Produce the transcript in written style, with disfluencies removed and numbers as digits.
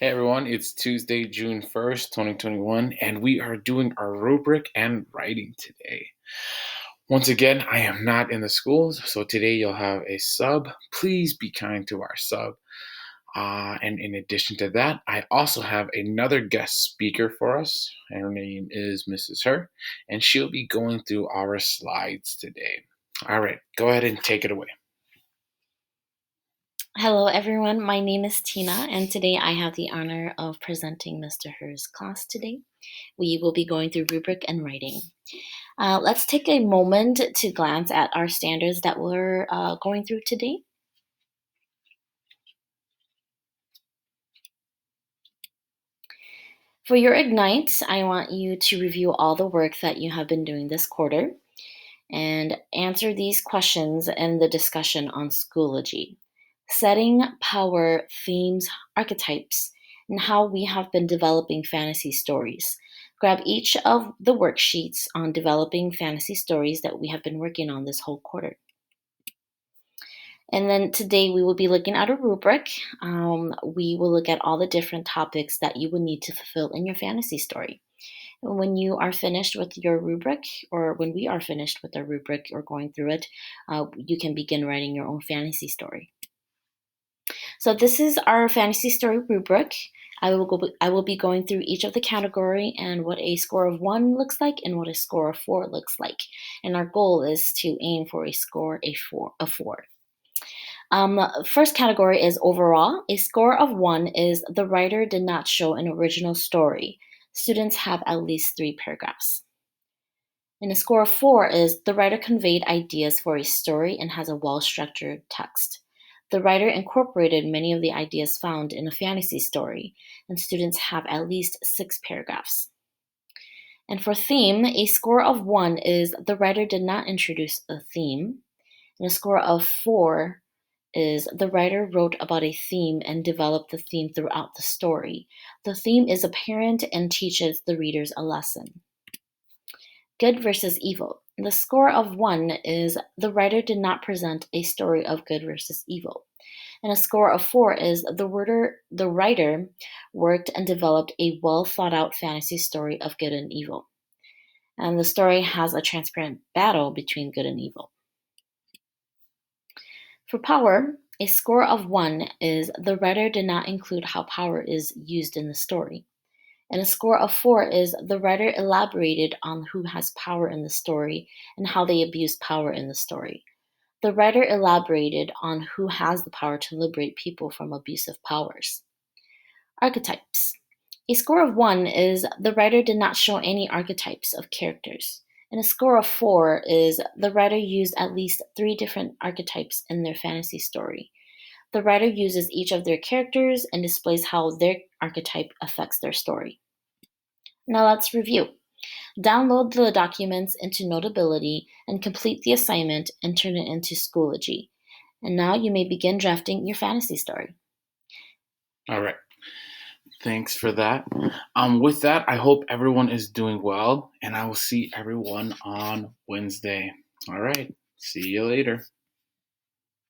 Hey everyone, it's Tuesday, June 1st, 2021, and we are doing our rubric and writing today. Once again, I am not in the schools, so today you'll have a sub. Please be kind to our sub. And in addition to that, I also have another guest speaker for us. Her name is Mrs. Her, and she'll be going through our slides today. All right, go ahead and take it away. Hello everyone, my name is Tina and today I have the honor of presenting Mr. Her's class today. We will be going through rubric and writing. Let's take a moment to glance at our standards that we're going through today. For your Ignite, I want you to review all the work that you have been doing this quarter and answer these questions in the discussion on Schoology. Setting, power, themes, archetypes, and how we have been developing fantasy stories. Grab each of the worksheets on developing fantasy stories that we have been working on this whole quarter. And then today we will be looking at a rubric. We will look at all the different topics that you will need to fulfill in your fantasy story. When you are finished with your rubric, or when we are finished with our rubric or going through it, you can begin writing your own fantasy story. So this is our fantasy story rubric. I will be going through each of the category and what a score of 1 looks like and what a score of 4 looks like. And our goal is to aim for a score of 4. First category is overall. A score of 1 is the writer did not show an original story. Students have at least 3 paragraphs. And a score of 4 is the writer conveyed ideas for a story and has a well-structured text. The writer incorporated many of the ideas found in a fantasy story, and students have at least 6 paragraphs. And for theme, a score of 1 is the writer did not introduce a theme, and a score of 4 is the writer wrote about a theme and developed the theme throughout the story. The theme is apparent and teaches the readers a lesson. Good versus evil. The score of 1 is the writer did not present a story of good versus evil. And a score of 4 is the writer worked and developed a well thought out fantasy story of good and evil. And the story has a transparent battle between good and evil. For power, a score of 1 is the writer did not include how power is used in the story. And a score of 4 is the writer elaborated on who has power in the story and how they abuse power in the story. The writer elaborated on who has the power to liberate people from abusive powers. Archetypes. A score of 1 is the writer did not show any archetypes of characters. And a score of 4 is the writer used at least 3 different archetypes in their fantasy story. The writer uses each of their characters and displays how their archetype affects their story. Now let's review. Download the documents into Notability and complete the assignment and turn it into Schoology. And now you may begin drafting your fantasy story. All right. Thanks for that. With that, I hope everyone is doing well, and I will see everyone on Wednesday. All right. See you later.